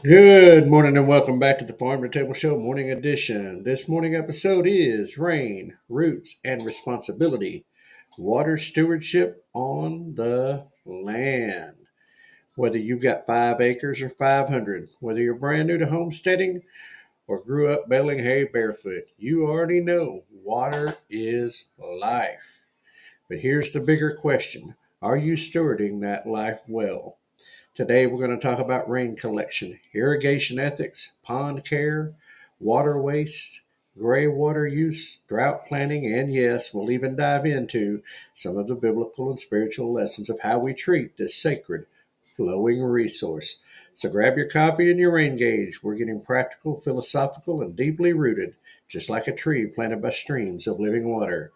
Good morning and welcome back to the Farm2Table Show morning edition. This morning episode is Rain, Roots, and Responsibility. Water stewardship on the land. Whether you've got 5 acres or 500, whether you're brand new to homesteading or grew up baling hay barefoot, you already know water is life. But here's the bigger question. Are you stewarding that life well? Today, we're going to talk about rain collection, irrigation ethics, pond care, water waste, gray water use, drought planning, and yes, we'll even dive into some of the biblical and spiritual lessons of how we treat this sacred, flowing resource. So grab your coffee and your rain gauge. We're getting practical, philosophical, and deeply rooted, just like a tree planted by streams of living water.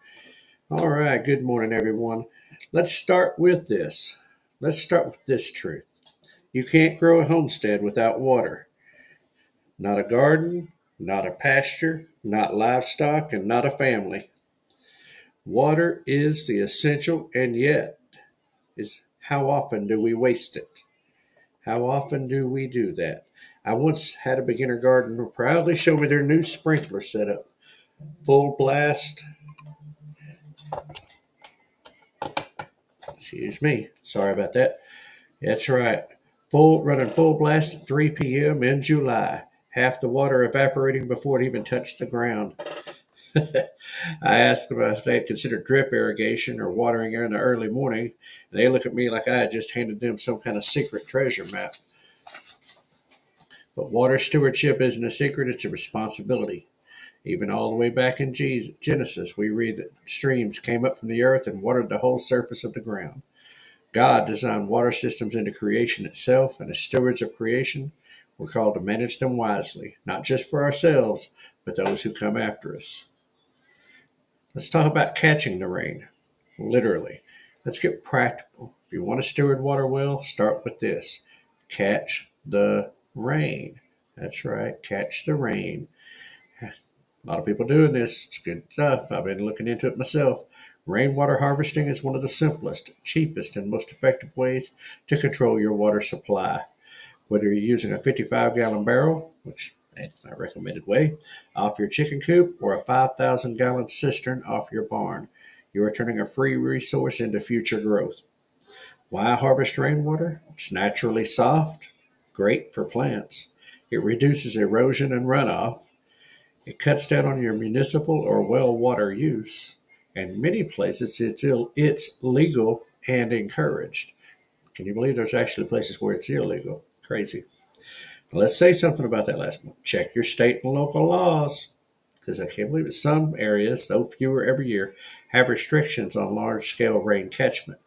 All right, good morning, everyone. Let's start with this. Let's start with this truth. You can't grow a homestead without water. Not a garden, not a pasture, not livestock, and not a family. Water is the essential, and yet, is how often do we waste it? How often do we do that? I once had a beginner gardener proudly show me their new sprinkler setup. Full blast. Excuse me. Sorry about that. That's right. Running full blast at 3 p.m. in July. Half the water evaporating before it even touched the ground. I asked them if they considered drip irrigation or watering in the early morning, and they look at me like I had just handed them some kind of secret treasure map. But water stewardship isn't a secret, it's a responsibility. Even all the way back in Genesis, we read that streams came up from the earth and watered the whole surface of the ground. God designed water systems into creation itself, and as stewards of creation, we're called to manage them wisely, not just for ourselves, but those who come after us. Let's talk about catching the rain, literally. Let's get practical. If you want to steward water well, start with this. Catch the rain. That's right, catch the rain. A lot of people doing this. It's good stuff. I've been looking into it myself. Rainwater harvesting is one of the simplest, cheapest, and most effective ways to control your water supply. Whether you're using a 55-gallon barrel, which that's my recommended way, off your chicken coop, or a 5,000-gallon cistern off your barn, you are turning a free resource into future growth. Why harvest rainwater? It's naturally soft, great for plants. It reduces erosion and runoff. It cuts down on your municipal or well water use. In many places, it's legal and encouraged. Can you believe there's actually places where it's illegal? Crazy. Let's say something about that last one. Check your state and local laws, because I can't believe it. Some areas, though fewer every year, have restrictions on large-scale rain catchment.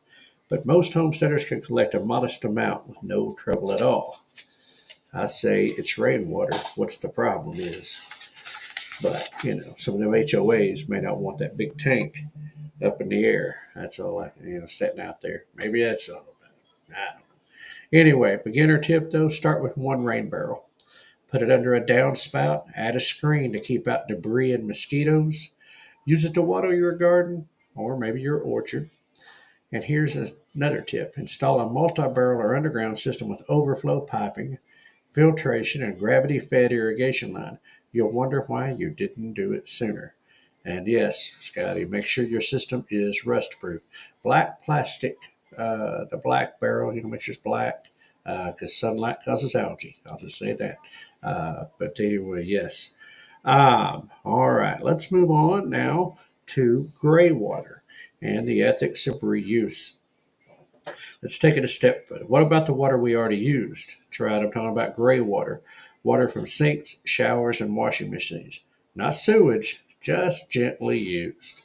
But most homesteaders can collect a modest amount with no trouble at all. I say it's rainwater. What's the problem is? But, some of them HOAs may not want that big tank up in the air. That's all sitting out there. Maybe that's all about it. I don't know. Anyway, beginner tip though, start with one rain barrel. Put it under a downspout, add a screen to keep out debris and mosquitoes. Use it to water your garden or maybe your orchard. And here's another tip. Install a multi-barrel or underground system with overflow piping, filtration, and gravity-fed irrigation line. You'll wonder why you didn't do it sooner. And yes, Scotty, make sure your system is rust-proof. Black plastic, the black barrel, make sure it's black because sunlight causes algae. I'll just say that. But anyway, yes. All right, let's move on now to gray water and the ethics of reuse. Let's take it a step further. What about the water we already used? That's right, I'm talking about gray water. Water from sinks, showers, and washing machines. Not sewage, just gently used.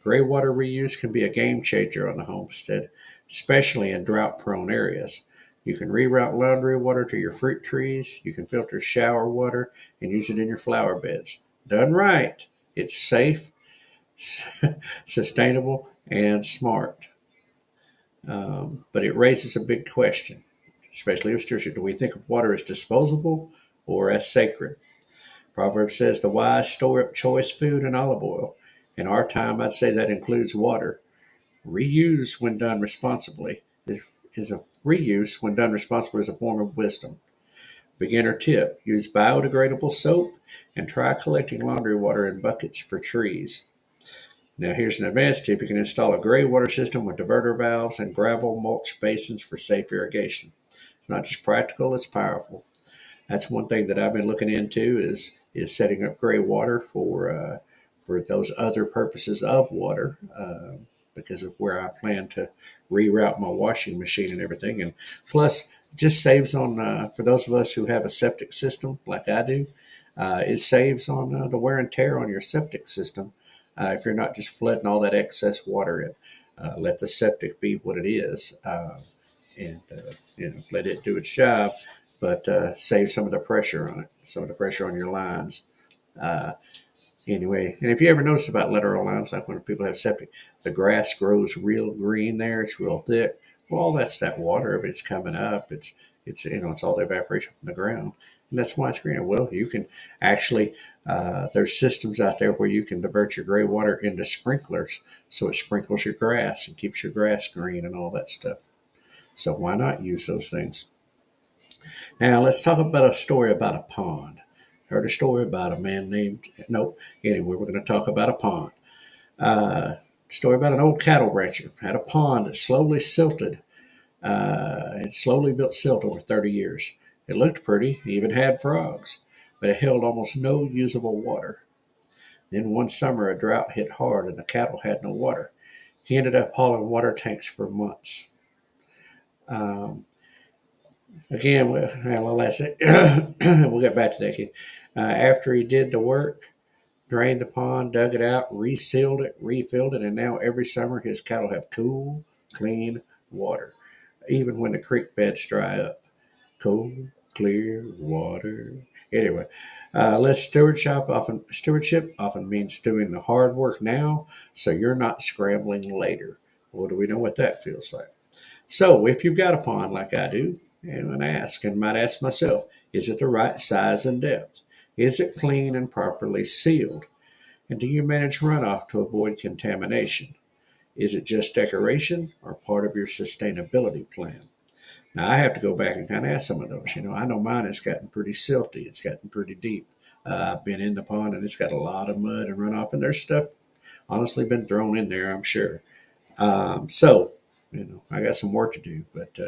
Gray water reuse can be a game changer on the homestead, especially in drought-prone areas. You can reroute laundry water to your fruit trees. You can filter shower water and use it in your flower beds. Done right, it's safe, sustainable, and smart. But it raises a big question, especially with stewardship. Do we think of water as disposable or as sacred? Proverbs says the wise store up choice food and olive oil. In our time, I'd say that includes water. Reuse when done responsibly is a reuse when done responsibly is a form of wisdom. Beginner tip: use biodegradable soap and try collecting laundry water in buckets for trees. Now, here's an advanced tip: you can install a gray water system with diverter valves and gravel mulch basins for safe irrigation. It's not just practical, it's powerful. That's one thing that I've been looking into is setting up gray water for those other purposes of water, because of where I plan to reroute my washing machine and everything. And plus, it just saves on for those of us who have a septic system like I do. It saves on the wear and tear on your septic system if you're not just flooding all that excess water in. Let the septic be what it is, and let it do its job, but save some of the pressure on it, some of the pressure on your lines. Uh, Anyway, and if you ever notice about lateral lines, like when people have septic, the grass grows real green there. It's real thick. Well, that's that water. If it's coming up, it's all the evaporation from the ground, and that's why it's green. Well, you can actually there's systems out there where you can divert your gray water into sprinklers, so it sprinkles your grass and keeps your grass green and all that stuff. So why not use those things? Now let's talk about a story about a pond. Heard a story about a man named, nope, anyway, we're going to talk about a pond. Story about an old cattle rancher had a pond that slowly silted. It slowly built silt over 30 years. It looked pretty, even had frogs, but it held almost no usable water. Then one summer a drought hit hard and the cattle had no water. He ended up hauling water tanks for months. Um, Again, well, that's it. We'll get back to that. After he did the work, drained the pond, dug it out, resealed it, refilled it, and now every summer his cattle have cool, clean water, even when the creek beds dry up. Cool, clear water. Anyway, less stewardship often means doing the hard work now, so you're not scrambling later. Well, do we know what that feels like? So, if you've got a pond like I do, and might ask myself, is it the right size and depth? Is it clean and properly sealed? And do you manage runoff to avoid contamination? Is it just decoration or part of your sustainability plan? Now, I have to go back and kind of ask some of those. I know mine has gotten pretty silty. It's gotten pretty deep. I've been in the pond and it's got a lot of mud and runoff, and there's stuff honestly been thrown in there, I'm sure. So, I got some work to do, but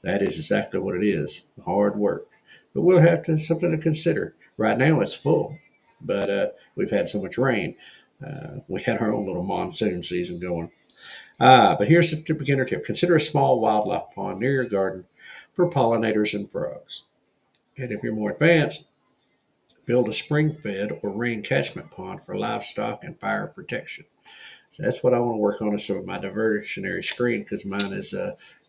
that is exactly what it is, hard work. But we'll have to something to consider. Right now it's full, but we've had so much rain. We had our own little monsoon season going. But here's the beginner tip. Consider a small wildlife pond near your garden for pollinators and frogs. And if you're more advanced, build a spring-fed or rain catchment pond for livestock and fire protection. So that's what I want to work on, is some of my diversionary screen, because mine is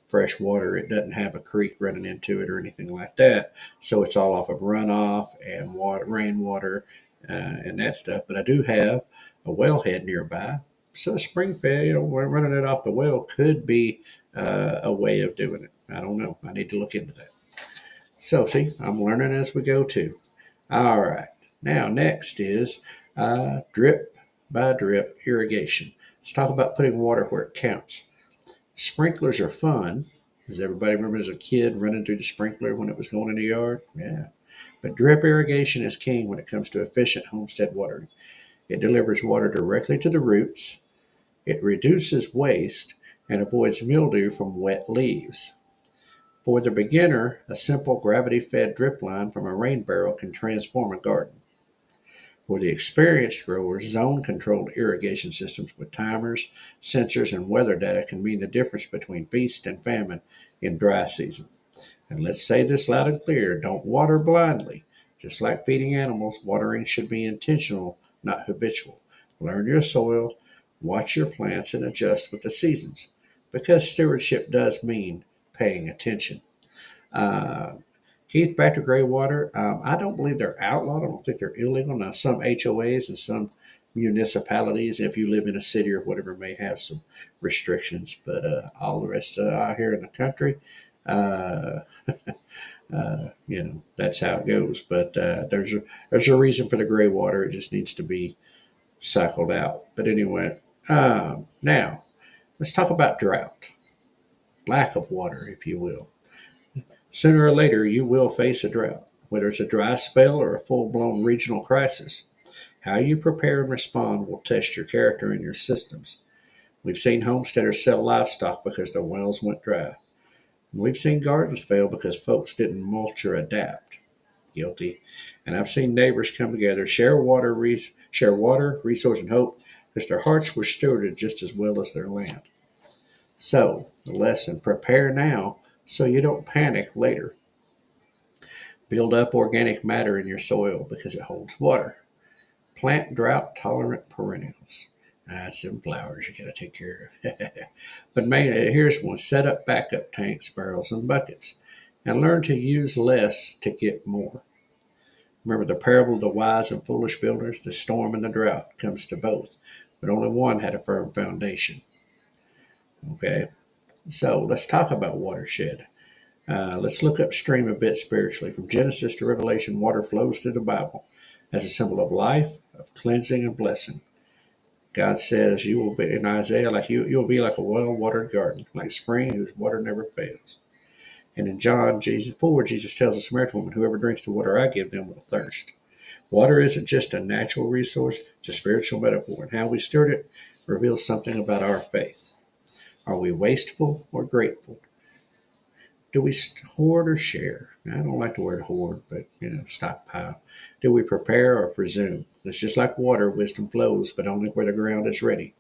fresh water. It doesn't have a creek running into it or anything like that. So it's all off of runoff and water, rainwater, and that stuff. But I do have a wellhead nearby. So spring fed, running it off the well could be a way of doing it. I don't know. I need to look into that. So see, I'm learning as we go too. All right. Now next is drip by drip irrigation. Let's talk about putting water where it counts. Sprinklers are fun. Does everybody remember as a kid running through the sprinkler when it was going in the yard? Yeah. But drip irrigation is king when it comes to efficient homestead watering. It delivers water directly to the roots. It reduces waste and avoids mildew from wet leaves. For the beginner, a simple gravity-fed drip line from a rain barrel can transform a garden. For the experienced growers, zone-controlled irrigation systems with timers, sensors, and weather data can mean the difference between feast and famine in dry season. And let's say this loud and clear: don't water blindly. Just like feeding animals, watering should be intentional, not habitual. Learn your soil, watch your plants, and adjust with the seasons. Because stewardship does mean paying attention. Uh, Keith, back to gray water. I don't believe they're outlawed. I don't think they're illegal. Now, some HOAs and some municipalities, if you live in a city or whatever, may have some restrictions, but all the rest out here in the country, uh, that's how it goes. But there's a reason for the gray water. It just needs to be cycled out. But anyway, now let's talk about drought, lack of water, if you will. Sooner or later, you will face a drought. whether it's a dry spell or a full-blown regional crisis. How you prepare and respond will test your character and your systems. We've seen homesteaders sell livestock because their wells went dry. And we've seen gardens fail because folks didn't mulch or adapt. Guilty. And I've seen neighbors come together, share water, resource, and hope because their hearts were stewarded just as well as their land. So, the lesson: prepare now so you don't panic later. Build up organic matter in your soil because it holds water. Plant drought-tolerant perennials. That's some flowers you got to take care of. But here's one: set up backup tanks, barrels, and buckets, and learn to use less to get more. Remember the parable of the wise and foolish builders? The storm and the drought comes to both, but only one had a firm foundation. Okay, so let's talk about watershed. Let's look upstream a bit spiritually. From Genesis to Revelation, water flows through the Bible as a symbol of life, of cleansing, and blessing. God says you will be, in Isaiah, you'll be like a well-watered garden, like spring whose water never fails. And in John 4, Jesus tells the Samaritan woman, whoever drinks the water I give them will thirst. Water isn't just a natural resource, it's a spiritual metaphor, and how we steward it reveals something about our faith. Are we wasteful or grateful? Do we hoard or share? Now, I don't like the word hoard, but, stockpile. Do we prepare or presume? It's just like water, wisdom flows, but only where the ground is ready.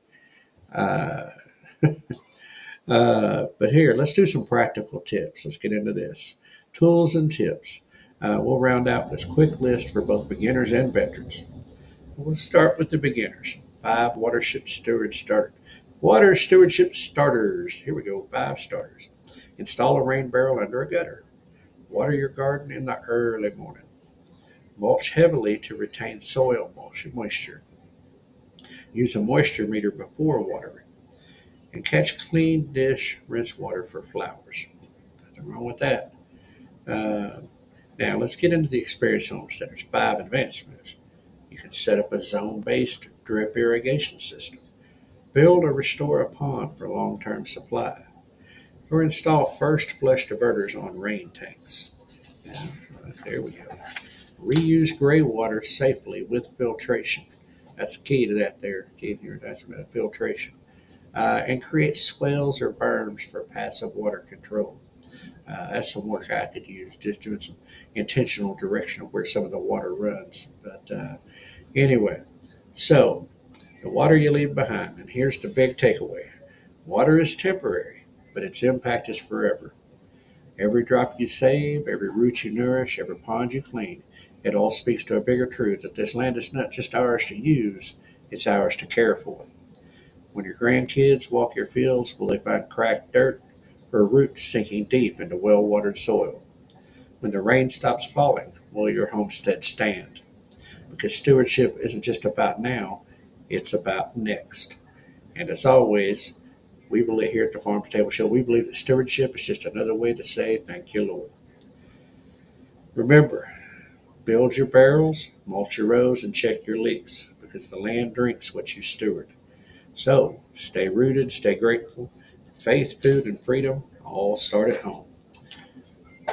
But here, let's do some practical tips. Let's get into this. Tools and tips. We'll round out this quick list for both beginners and veterans. We'll start with the beginners. 5 water stewardship starters. Here we go, 5 starters. Install a rain barrel under a gutter. Water your garden in the early morning. Mulch heavily to retain soil moisture. Use a moisture meter before watering. And catch clean dish rinse water for flowers. Nothing wrong with that. Now let's get into the experienced homesteaders. 5 advanced moves. You can set up a zone-based drip irrigation system. Build or restore a pond for long-term supply. Or install first flush diverters on rain tanks. There we go. Reuse gray water safely with filtration. That's key to that there. That's filtration. And create swales or berms for passive water control. That's some work I could use, just doing some intentional direction of where some of the water runs. But anyway, so the water you leave behind. And here's the big takeaway. Water is temporary, but its impact is forever. Every drop you save, every root you nourish, every pond you clean, it all speaks to a bigger truth that this land is not just ours to use, it's ours to care for. When your grandkids walk your fields, will they find cracked dirt or roots sinking deep into well-watered soil? When the rain stops falling, will your homestead stand? Because stewardship isn't just about now, it's about next. And as always, we believe here at the Farm2Table Show, we believe that stewardship is just another way to say thank you, Lord. Remember, build your barrels, mulch your rows, and check your leaks, because the land drinks what you steward. So, stay rooted, stay grateful. Faith, food, and freedom all start at home.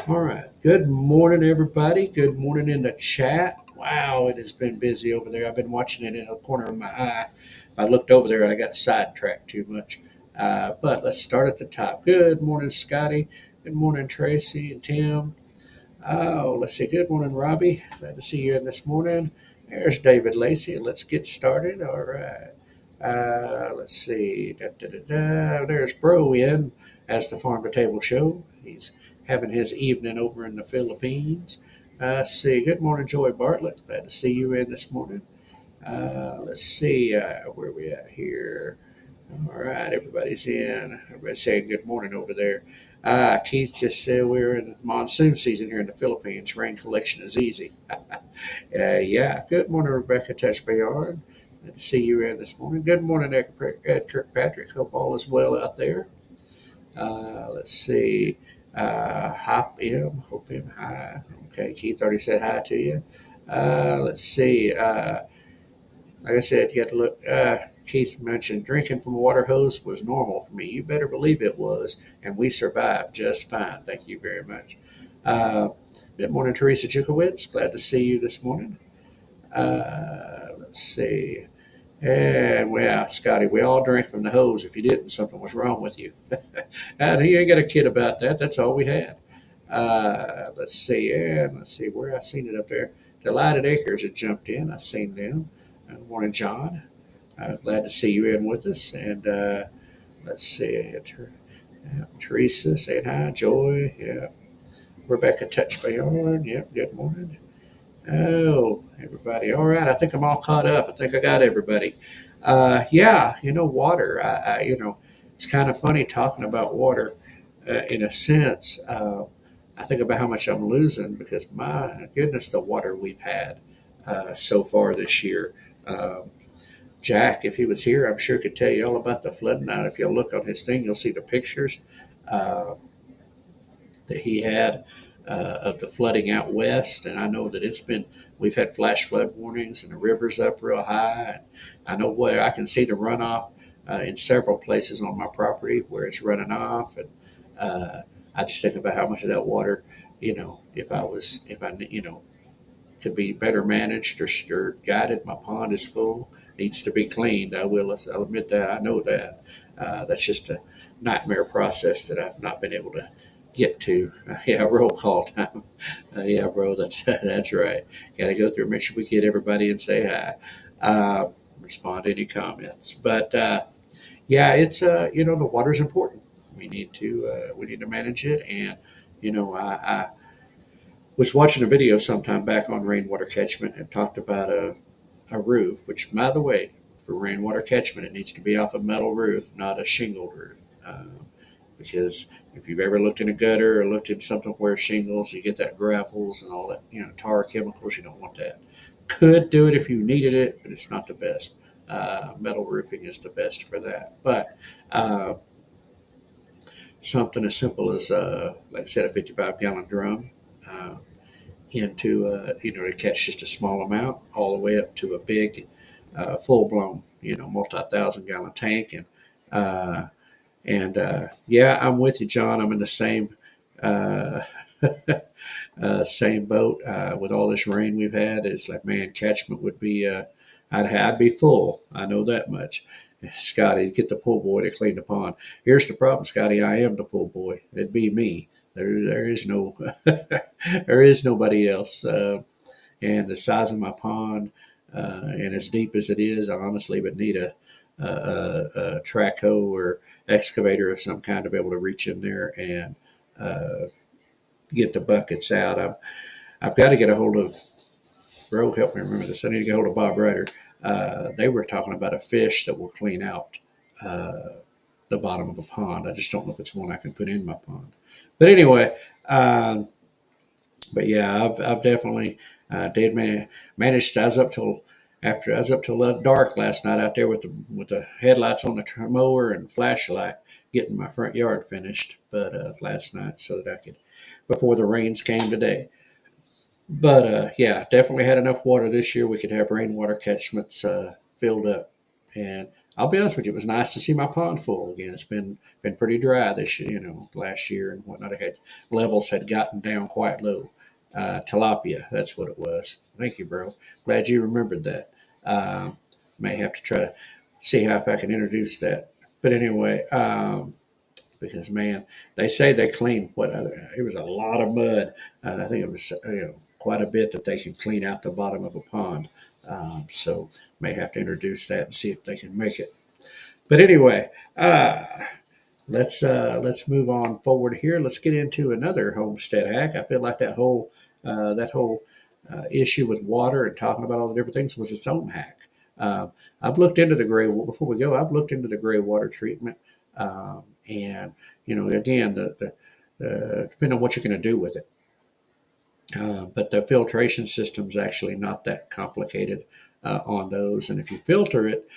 All right. Good morning, everybody. Good morning in the chat. Wow, it has been busy over there. I've been watching it in a corner of my eye. I looked over there and I got sidetracked too much. But let's start at the top. Good morning, Scotty. Good morning, Tracy and Tim. Oh, let's see. Good morning, Robbie. Glad to see you in this morning. There's David Lacey. Let's get started. All right. Let's see. There's Bro in as the Farm2Table Show. He's having his evening over in the Philippines. Let's see. Good morning, Joy Bartlett. Glad to see you in this morning. Let's see. Where are we at here? All right. Everybody's in. Everybody's saying good morning over there. Keith just said we're in monsoon season here in the Philippines. Rain collection is easy. Yeah. Good morning, Rebecca Touchbayard. Good to see you in this morning. Good morning, Ed Kirkpatrick. Hope all is well out there. Let's see. Hop M. Hope him hi. Okay, Keith already said hi to you. Let's see. Like I said, you have to look. Keith mentioned drinking from a water hose was normal for me. You better believe it was, and we survived just fine. Thank you very much. Good morning, Teresa Jukowitz. Glad to see you this morning. Let's see. And well, Scotty, we all drank from the hose. If you didn't, something was wrong with you. And you ain't got a kid about that. That's all we had. Let's see. And let's see where I seen it up there. Delighted Acres had jumped in. I seen them. Morning, John. Glad to see you in with us. And let's see. Teresa saying hi. Joy. Yeah. Rebecca Touch Bayard. Yep. Good morning. Oh, everybody. All right. I think I'm all caught up. I think I got everybody. Yeah, water. It's kind of funny talking about water in a sense. I think about how much I'm losing because my goodness, the water we've had so far this year. Jack, if he was here, I'm sure could tell you all about the flooding. Now, if you'll look on his thing, you'll see the pictures uh, that he had of the flooding out west. And I know that we've had flash flood warnings and the river's up real high. I know where I can see the runoff in several places on my property where it's running off. And I just think about how much of that water, if I, to be better managed or guided, my pond is full, needs to be cleaned. I'll admit that. I know that. That's just a nightmare process that I've not been able to get to. Yeah, roll call time. Yeah, bro, that's right. Got to go through, make sure we get everybody and say hi. Respond to any comments. But yeah, it's the water's important. We need to manage it, and I was watching a video sometime back on rainwater catchment and talked about a roof, which, by the way, for rainwater catchment, it needs to be off a metal roof, not a shingled roof. Because if you've ever looked in a gutter or looked in something where shingles, you get that gravels and all that, tar chemicals. You don't want that. Could do it if you needed it, but it's not the best. Metal roofing is the best for that. But something as simple as, like I said, a 55-gallon drum to catch just a small amount, all the way up to a big, full-blown, multi-thousand-gallon tank. And yeah, I'm with you, John. I'm in the uh, same boat with all this rain we've had. It's like, man, catchment would be, I'd be full. I know that much. Scotty, get the pool boy to clean the pond. Here's the problem, Scotty. I am the pool boy. It'd be me. There is no, there is nobody else. And the size of my pond, and as deep as it is, I honestly would need a track hoe or excavator of some kind to be able to reach in there and get the buckets out. I've got to get a hold of, bro, help me remember this. I need to get a hold of Bob Ryder. They were talking about a fish that will clean out the bottom of a pond. I just don't know if it's one I can put in my pond. But anyway, but yeah, I've definitely managed. I was up till dark last night out there with the headlights on the mower and flashlight, getting my front yard finished. But last night, so that I could before the rains came today. But yeah, definitely had enough water this year. We could have rainwater catchments filled up, and I'll be honest with you, it was nice to see my pond full again. It's been pretty dry this year, last year and whatnot. Levels had gotten down quite low. Tilapia, that's what it was. Thank you, bro. Glad you remembered that. May have to try to see how if I can introduce that. But anyway, because man, they say they clean it was a lot of mud. I think it was quite a bit that they can clean out the bottom of a pond. So may have to introduce that and see if they can make it. But anyway, let's move on forward here. Let's get into another homestead hack. I feel like that whole issue with water and talking about all the different things was its own hack. I've looked into the gray. Before we go, I've looked into the gray water treatment, and again, depending on what you're going to do with it. But the filtration system's actually not that complicated on those, and if you filter it,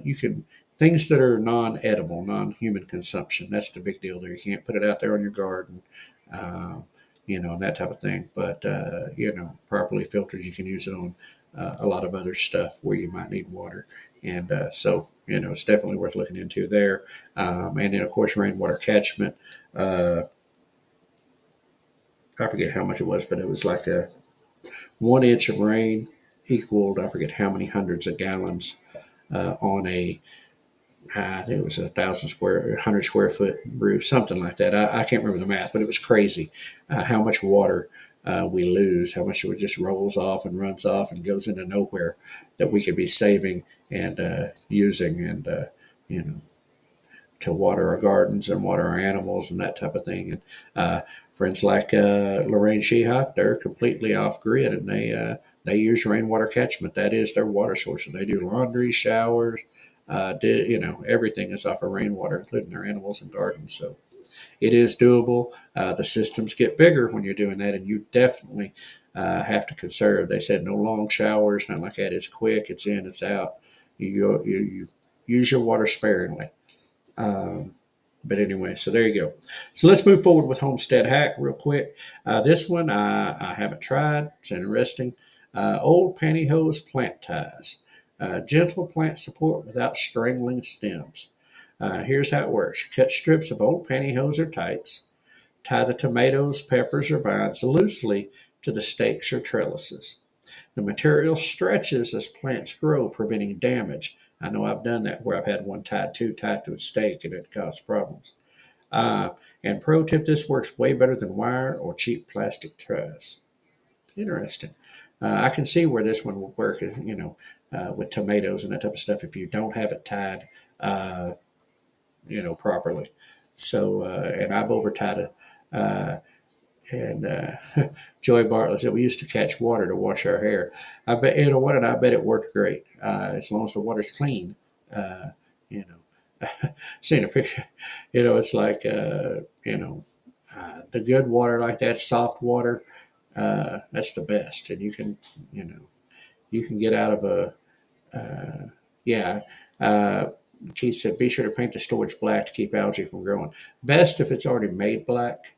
you can things that are non-edible, non-human consumption. That's the big deal there. You can't put it out there on your garden. And that type of thing. But, properly filtered, you can use it on a lot of other stuff where you might need water. And so, it's definitely worth looking into there. And then, of course, rainwater catchment. I forget how much it was, but it was like a 1 inch of rain equaled, I forget how many hundreds of gallons on a, I think it was 100 square foot roof, something like that. I can't remember the math, but it was crazy how much water we lose, how much it just rolls off and runs off and goes into nowhere that we could be saving and using and, you know, to water our gardens and water our animals and that type of thing. And friends like Lorraine Sheehock, they're completely off grid, and they use rainwater catchment. That is their water source. And they do laundry, showers, everything is off of rainwater, including their animals and gardens. So it is doable. The systems get bigger when you're doing that, and you definitely have to conserve. They said no long showers, nothing like that. It's quick, it's in, it's out. You use your water sparingly. Um, but anyway, so there you go. So let's move forward with Homestead Hack real quick. This one I haven't tried. It's interesting. Old pantyhose plant ties. Gentle plant support without strangling stems. Here's how it works. Cut strips of old pantyhose or tights. Tie the tomatoes, peppers, or vines loosely to the stakes or trellises. The material stretches as plants grow, preventing damage. I know I've done that where I've had one tied too tight to a stake and it caused problems. Uh, and pro tip, this works way better than wire or cheap plastic ties. Interesting. I can see where this one will work, with tomatoes and that type of stuff if you don't have it tied, uh, properly. So, and I've over tied it. And Joy Bartlett said we used to catch water to wash our hair. I bet you know what, and I bet it worked great as long as the water's clean. Uh, you know, seeing a picture, it's like the good water like that, soft water. That's the best, and you can get out of a yeah. Uh, Keith said, be sure to paint the storage black to keep algae from growing. Best if it's already made black.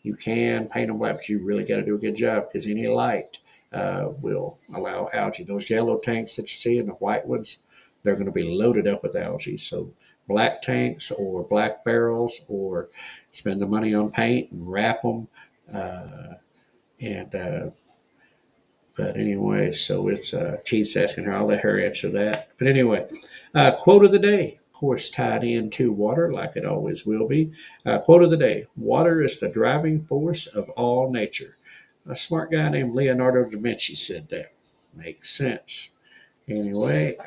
You can paint them black, but you really got to do a good job because any light will allow algae. Those yellow tanks that you see and the white ones, they're going to be loaded up with algae. So black tanks or black barrels, or spend the money on paint and wrap them. And But anyway, so it's Keith's asking her. I'll let her answer that. But anyway, quote of the day, of course, tied into water like it always will be. Quote of the day: water is the driving force of all nature. A smart guy named Leonardo da Vinci said that. Makes sense. Anyway,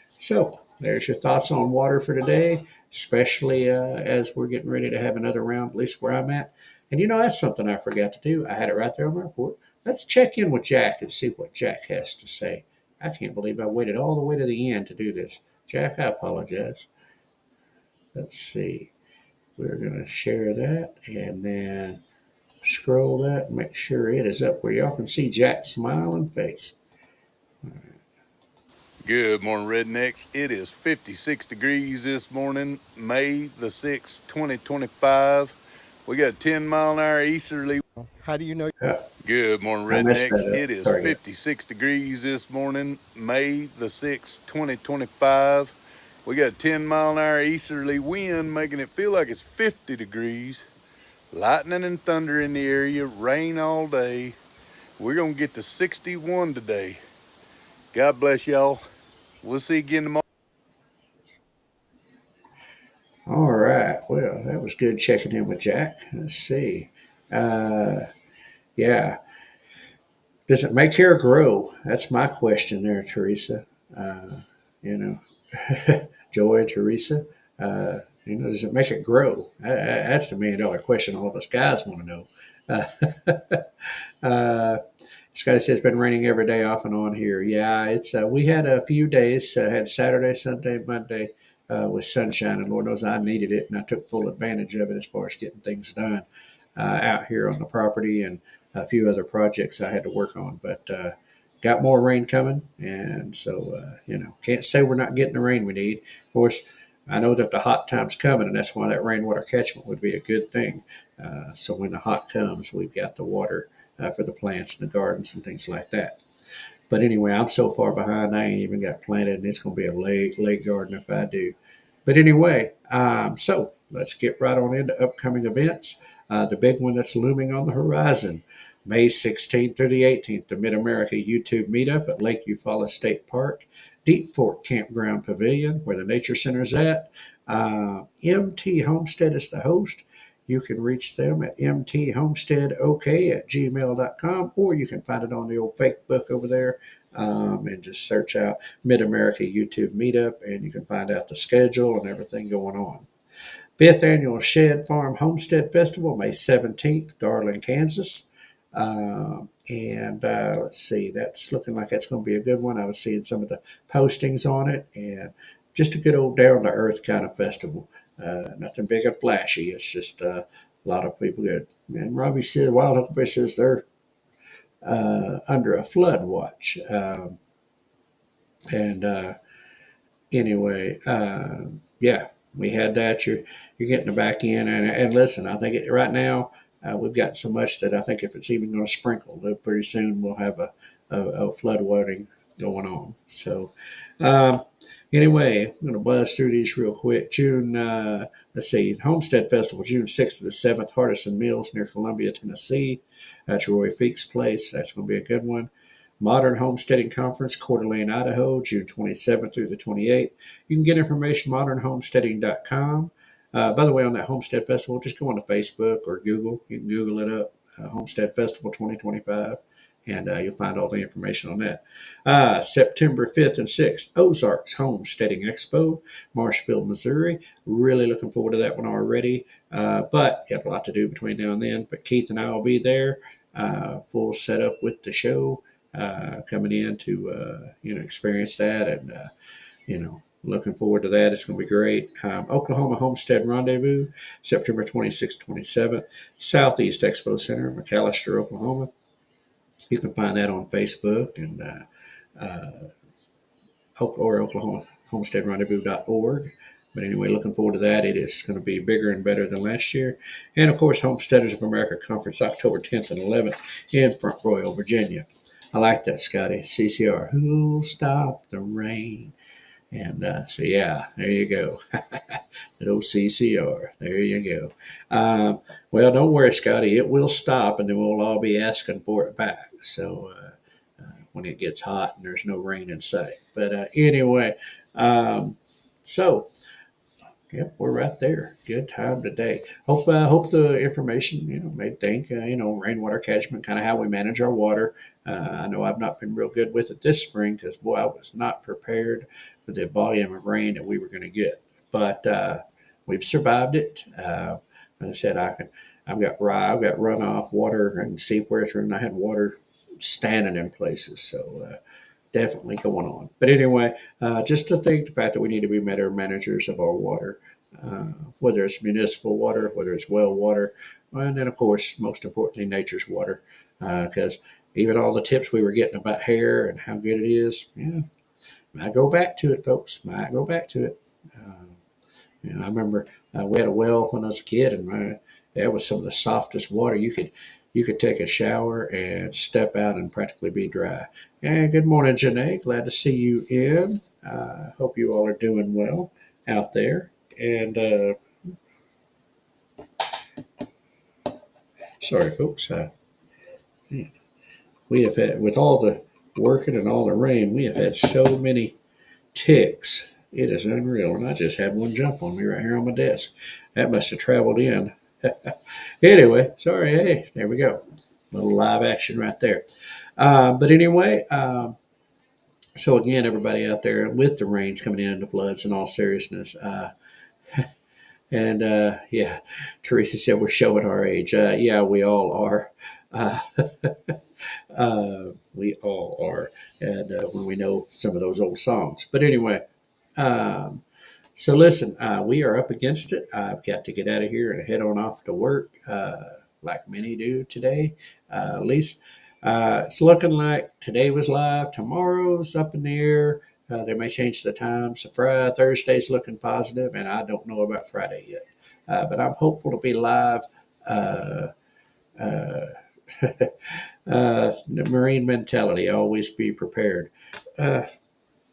so there's your thoughts on water for today, especially as we're getting ready to have another round, at least where I'm at. And that's something I forgot to do. I had it right there on my report. Let's check in with Jack and see what Jack has to say. I can't believe I waited all the way to the end to do this. Jack, I apologize. Let's see. We're going to share that and then scroll that and make sure it is up where y'all can see Jack's smiling face. Good morning, Rednecks. It is 56 degrees this morning, May the 6th, 2025. We got a 10-mile-an-hour easterly. How do you know? Good morning, I messed Rednecks. that up. It is Sorry. 56 degrees this morning, May the 6th, 2025. We got a 10-mile-an-hour easterly wind, making it feel like it's 50 degrees. Lightning and thunder in the area, rain all day. We're going to get to 61 today. God bless y'all. We'll see you again tomorrow. All right. Well, that was good checking in with Jack. Let's see. Uh, yeah. Does it make hair grow? That's my question there, Teresa. You know, Joy, Teresa. Does it make it grow? That's the $1,000,000 question all of us guys want to know. Uh, Scotty says it's been raining every day off and on here. Yeah, it's we had a few days. Had Saturday, Sunday, Monday with sunshine, and Lord knows I needed it, and I took full advantage of it as far as getting things done out here on the property and a few other projects I had to work on. But got more rain coming, and so can't say we're not getting the rain we need. Of course, I know that the hot time's coming, and that's why that rainwater catchment would be a good thing. So when the hot comes, we've got the water for the plants and the gardens and things like that. But anyway, I'm so far behind, I ain't even got planted, and it's going to be a late garden if I do. But anyway, so let's get right on into upcoming events. The big one that's looming on the horizon, May 16th through the 18th, the Mid-America YouTube Meetup at Lake Eufaula State Park, Deep Fork Campground Pavilion, where the Nature Center is at. MT Homestead is the host. You can reach them at mthomesteadok@gmail.com, or you can find it on the old Facebook over there, and just search out Mid-America YouTube Meetup, and you can find out the schedule and everything going on. Fifth Annual Shed Farm Homestead Festival, May 17th, Garland, Kansas. And let's see, that's looking like that's going to be a good one. I was seeing some of the postings on it, and just a good old down-to-earth kind of festival. Nothing big and flashy. It's just a lot of people good. And Robbie said, Wild Huckleberry says they're under a flood watch. And anyway, yeah, we had that. You're getting the back end, and listen, I think right now we've got so much that I think if it's even going to sprinkle, pretty soon we'll have a flood warning going on. So anyway, I'm going to buzz through these real quick. June, let's see, Homestead Festival, June 6th to the 7th, Hardison Mills near Columbia, Tennessee. That's Roy Feek's place. That's going to be a good one. Modern Homesteading Conference, Coeur d'Alene, Idaho, June 27th through the 28th. You can get information at modernhomesteading.com. By the way, on that Homestead Festival, just go on to Facebook or Google. You can Google it up, Homestead Festival 2025, and you'll find all the information on that. September 5th and 6th, Ozarks Homesteading Expo, Marshfield, Missouri. Really looking forward to that one already, but you have a lot to do between now and then. But Keith and I will be there, full setup with the show, coming in to experience that, and looking forward to that. It's going to be great. Oklahoma Homestead Rendezvous, September 26th, 27th, Southeast Expo Center, McAllister, Oklahoma. You can find that on Facebook and or Oklahoma Homestead Rendezvous.org. But anyway, looking forward to that. It is going to be bigger and better than last year. And of course, Homesteaders of America Conference, October 10th and 11th in Front Royal, Virginia. I like that, Scotty. CCR. Who'll stop the rain? And so, yeah, there you go. Little CCR. There you go. Well, don't worry, Scotty. It will stop, and then we'll all be asking for it back. So when it gets hot and there's no rain in sight. But anyway, so, yep, we're right there. Good time today. Hope the information, made think, rainwater catchment, kind of how we manage our water. I know I've not been real good with it this spring because, boy, I was not prepared for the volume of rain that we were going to get. But we've survived it. Like I said, I've got runoff water and seepage, and I had water standing in places. So definitely going on. But anyway, just to think the fact that we need to be better managers of our water, whether it's municipal water, whether it's well water, and then, of course, most importantly, nature's water, because even all the tips we were getting about hair and how good it is, might go back to it, folks. Might go back to it. I remember we had a well when I was a kid, and that was some of the softest water. You could take a shower and step out and practically be dry. And good morning, Janae. Glad to see you in. Hope you all are doing well out there. And sorry, folks. We have had, with all the working and all the rain, we have had so many ticks. It is unreal. And I just had one jump on me right here on my desk. That must have traveled in. Anyway, sorry. Hey, there we go. A little live action right there. But anyway, so again, everybody out there, with the rains coming in and the floods, in all seriousness, and yeah, Teresa said we're showing our age. Yeah, we all are. We all are, and when we know some of those old songs. But anyway, so listen, we are up against it. I've got to get out of here and head on off to work, like many do today. At least it's looking like today was live. Tomorrow's up in the air. They may change the time. So Thursday's looking positive, and I don't know about Friday yet. But I'm hopeful to be live. The Marine mentality, always be prepared. That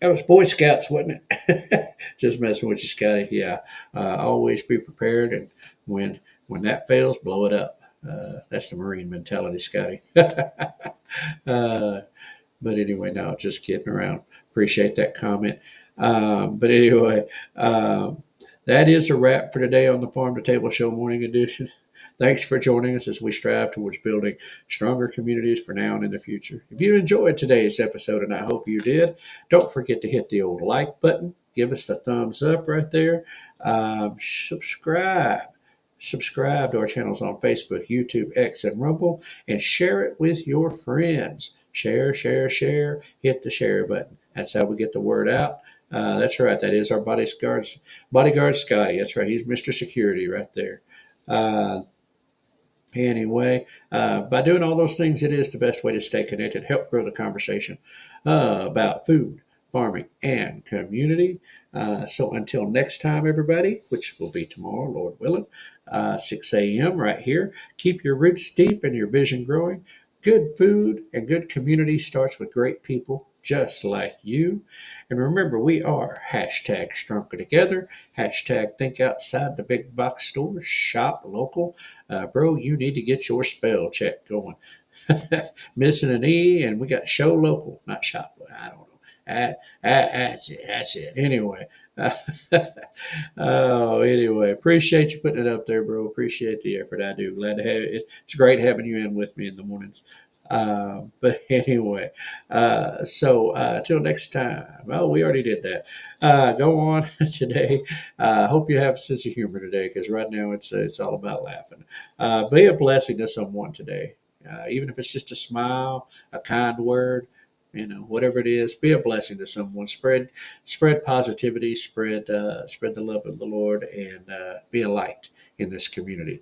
was Boy Scouts, wasn't it? Just messing with you, Scotty. Yeah, always be prepared. And when When that fails, blow it up. That's the Marine mentality, Scotty. But anyway, no, just kidding around. Appreciate that comment. But anyway, that is a wrap for today on the Farm to Table Show Morning Edition. Thanks for joining us as we strive towards building stronger communities for now and in the future. If you enjoyed today's episode, and I hope you did, don't forget to hit the old like button. Give us a thumbs up right there. Subscribe to our channels on Facebook, YouTube, X, and Rumble, and share it with your friends. Share. Hit the share button. That's how we get the word out. That's right. That is our bodyguard, Scotty. That's right. He's Mr. Security right there. Anyway, by doing all those things, it is the best way to stay connected, help grow the conversation about food, farming, and community. So until next time, everybody, which will be tomorrow, Lord willing, 6 a.m. right here. Keep your roots deep and your vision growing. Good food and good community starts with great people just like you. And remember, we are hashtag stronger together, hashtag think outside the big box stores, shop local. Bro, you need to get your spell check going. Missing an E, and we got show local, not shop. I don't know. That's it. Anyway. Anyway, appreciate you putting it up there, bro. Appreciate the effort. I do. Glad to have it. It's great having you in with me in the mornings. But anyway, so till next time. Well, we already did that. Go on today. Hope you have a sense of humor today, because right now it's all about laughing. Be a blessing to someone today, even if it's just a smile, a kind word. Whatever it is, be a blessing to someone. Spread positivity. Spread the love of the Lord, and be a light in this community.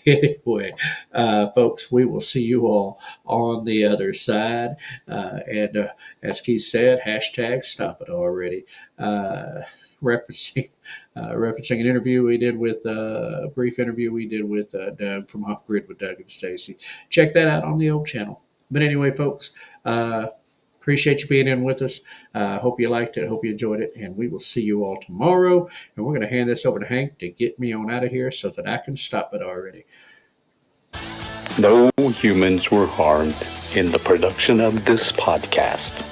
Anyway, folks, we will see you all on the other side. And as Keith said, hashtag stop it already. Referencing an interview we did with a brief interview we did with Doug from Off Grid with Doug and Stacy. Check that out on the old channel. But anyway, folks, appreciate you being in with us. Hope you liked it. Hope you enjoyed it. And we will see you all tomorrow. And we're going to hand this over to Hank to get me on out of here so that I can stop it already. No humans were harmed in the production of this podcast.